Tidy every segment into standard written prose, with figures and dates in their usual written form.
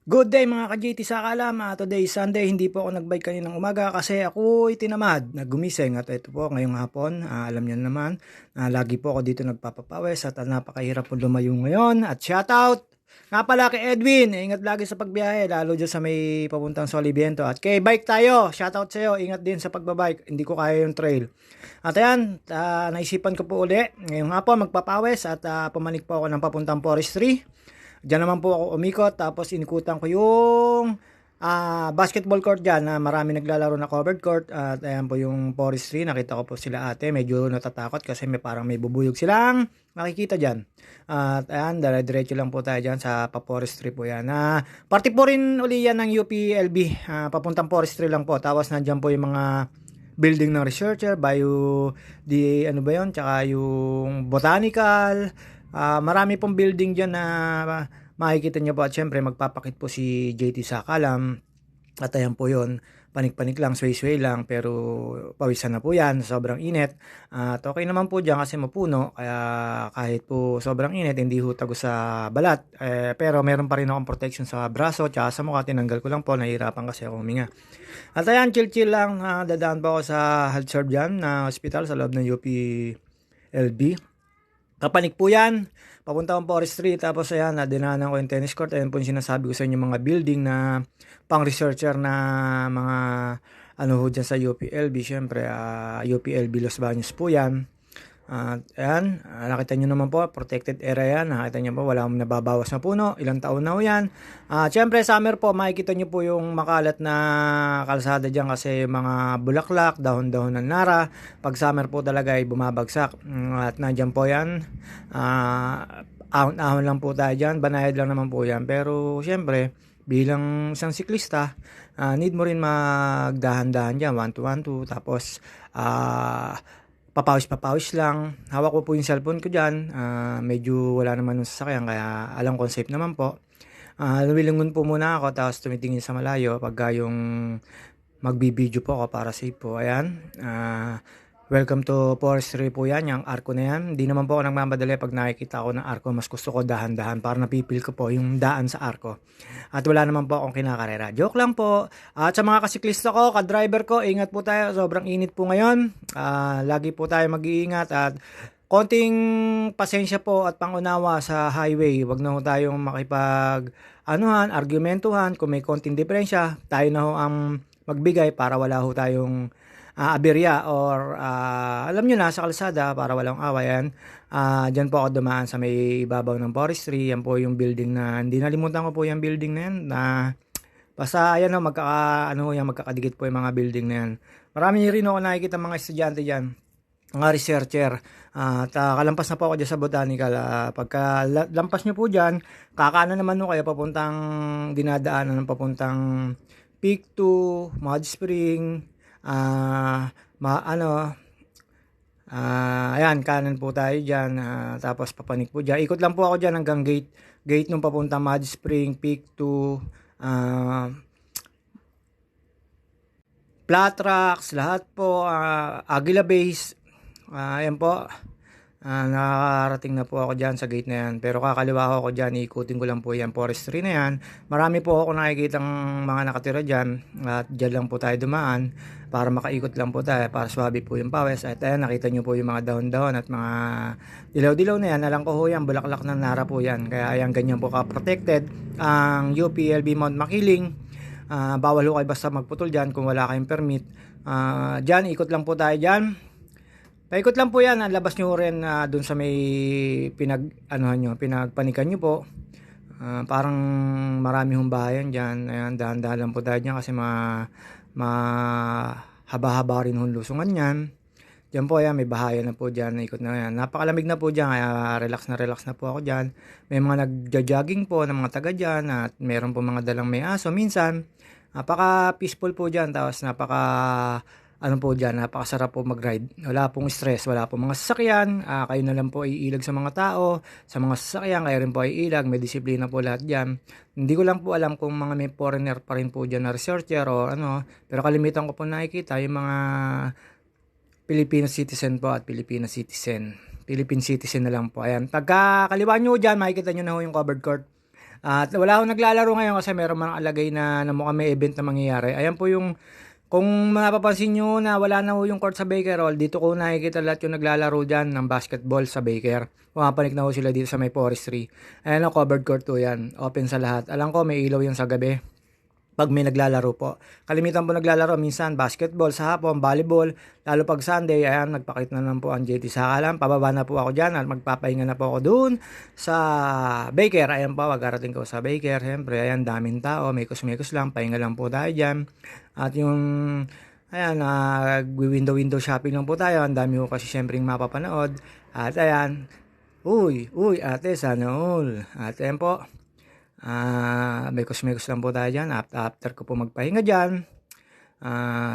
Good day mga ka-JT sa Kalam. Today is Sunday, hindi po ako nag-bike kaninang umaga kasi ako tinamad na gumising at ito po ngayong hapon. Alam niyo naman, lagi po ako dito nagpapapawis at napakahirap po lumayo ngayon. At shoutout nga pala kay Edwin, ingat lagi sa pagbiyahe lalo dyan sa may papuntang Soliviento. At kay bike tayo, shoutout sa iyo, ingat din sa pagbabike, hindi ko kaya yung trail. At ayan, naisipan ko po uli ngayong hapon magpapawis at pumanik po ako ng papuntang forestry. Diyan naman po ako umikot tapos inikutan ko yung basketball court dyan na marami naglalaro na covered court at ayan po yung forestry. Nakita ko po sila ate, medyo natatakot kasi parang may bubuyog silang nakikita dyan. At ayan, diretso lang po tayo dyan sa pa-forestry po yan. Party po rin uli yan ng UPLB, papuntang forestry lang po. Tapos nandyan po yung mga building ng researcher, ano ba yun, tsaka yung botanical. Marami pong building dyan na makikita nyo po at syempre magpapakit po si JT sa Kalam at ayan po yun, panik-panik lang, sway-sway lang pero pawisan na po yan, sobrang init at okay naman po dyan kasi mapuno kaya kahit po sobrang init hindi ho tago sa balat pero meron pa rin akong protection sa braso tsaka sa mukha, tinanggal ko lang po, nahihirapan kasi ako huminga at ayan, chill-chill lang, dadaan po ako sa health serve dyan na hospital sa loob ng UPLB. Kapanik po yan, papunta akong forestry, tapos ayan, dinaanan ko yung tennis court, ayan po yung sinasabi ko sa inyo mga building na pang researcher na mga ano ho dyan sa UPLB, syempre UPLB Los Baños po yan. Ayan, nakita nyo naman po, protected area yan, nakita nyo po, wala akong nababawas na puno, ilang taon na ho yan. Syempre summer po, makikita nyo po yung makalat na kalsada dyan kasi mga bulaklak, dahon-dahon ng nara, pag summer po talaga ay bumabagsak. At nandyan po yan, ahon-ahon lang po tayo dyan, banayad lang naman po yan, pero syempre, bilang isang siklista, need mo rin magdahan-dahan dyan, 1-2-1-2, tapos papawis lang. Hawak ko po yung cellphone ko dyan. Medyo wala naman yung sasakyan kaya alam ko safe naman po. Lumilingon po muna ako tapos tumitingin sa malayo pagka yung magbibideo po ako para safe po. Ayan. Welcome to forestry po yan, yung arko na yan. Hindi naman po ako nagmamadali pag nakikita ako ng arko. Mas gusto ko dahan-dahan para napipil ko po yung daan sa arko. At wala naman po akong kinakarera. Joke lang po. At sa mga kasiklista ko, ka-driver ko, ingat po tayo. Sobrang init po ngayon. Lagi po tayo mag-iingat at konting pasensya po at pangunawa sa highway. Huwag na ho tayong argumentuhan. Kung may konting diferensya, tayo na ho ang magbigay para wala ho tayong aberya or alam nyo na sa kalsada para walang awayan. Dyan po ako dumaan sa may ibabaw ng forestry. Yan po yung building na hindi nalimutan ko po yung building na yan basta ayan o magkakadikit po yung mga building na yan. Marami rin ako nakikita mga estudyante dyan, mga researcher. At kalampas na po ako dyan sa botanical. Pagka lampas nyo po dyan, kakaanan naman kayo papuntang dinadaanan ng papuntang Peak 2, Mud Spring, ayan, kanan po tayo dyan, tapos papanik po dyan, ikot lang po ako dyan hanggang gate nung papunta Mud Spring, Peak 2, Flat Rocks, lahat po, Aguila Base, ayan po. Nakakarating na po ako dyan sa gate na yan, pero kakaliwa ako dyan, ikutin ko lang po yan forestry na yan. Marami po ako nakikitang mga nakatira dyan at dyan lang po tayo dumaan para makaikot lang po tayo para swabe po yung pawis. At ayan, nakita nyo po yung mga dahon-dahon at mga dilaw-dilaw na yan, alam ko ho yan, bulaklak ng nara po yan, kaya ayan, ganyan po ka-protected ang UPLB Mount Makiling. Bawal ho kayo basta magputol dyan kung wala kayong permit. Dyan, ikot lang po tayo dyan. Paikot lang po yan, labas nyo rin dun sa may pinagpanikan nyo po. Parang marami hong bahayan dyan. Ayan, dahan-dahan lang po tayo dyan kasi mahaba-haba rin hong lusungan yan. Dyan po, ayan, may bahayan na po dyan, ikot na yan. Napakalamig na po dyan, kaya relax na po ako dyan. May mga nagja-jogging po ng mga taga dyan at meron po mga dalang may aso. Minsan, napaka-peaceful po dyan, tapos napakasarap po mag-ride. Wala pong stress, wala pong mga sasakyan. Kayo na lang po iilag sa mga tao. Sa mga sasakyan, kayo rin po iilag. May disiplina po lahat dyan. Hindi ko lang po alam kung mga may foreigner pa rin po dyan na researcher o ano. Pero kalimitan ko po nakikita yung mga Filipino citizen po at Filipino citizen. Philippine citizen na lang po. Ayan. Pagka kaliwa nyo dyan, makikita nyo na ho yung covered court. At wala akong naglalaro ngayon kasi meron man alagay na mukhang may event na mangyayari. Ayan po yung, kung mapapansin nyo na wala na ho yung court sa Baker Hall, dito ko nakikita lahat yung naglalaro dyan ng basketball sa Baker. Pumapanik na ho sila dito sa may forestry. Ayan o, covered court to yan. Open sa lahat. Alam ko may ilaw yan sa gabi pag may naglalaro po. Kalimitan po naglalaro minsan basketball sa hapon, volleyball, lalo pag Sunday, ayan, nagpakita na lang po ang JT Sakalam. Pababa na po ako dyan at magpapahinga na po ako doon sa Baker. Ayan po, magarating ko sa Baker. Siyempre, ayan, daming tao, mekos-mekos lang, pahinga lang po tayo dyan. At yung, ayan, window shopping lang po tayo. Ang dami ko kasi siyempre mapapanood. At ayan, uy, ate, sana all. At ayan po, mekos-mekos lang po tayo dyan. After ko po magpahinga dyan,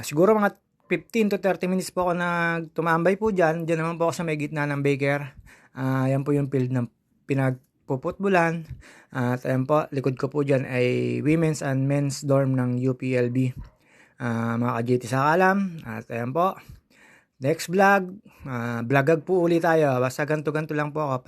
siguro mga 15 to 30 minutes po ako tumambay po dyan. Dyan naman po ako sa may gitna ng Baker. Yan po yung field ng pinagpuputbulan. At ayan po, likod ko po dyan ay women's and men's dorm ng UPLB. Mga ka-JT Sakalam. At ayan po, next vlog, vlogag po ulit tayo. Basta ganto lang po ako.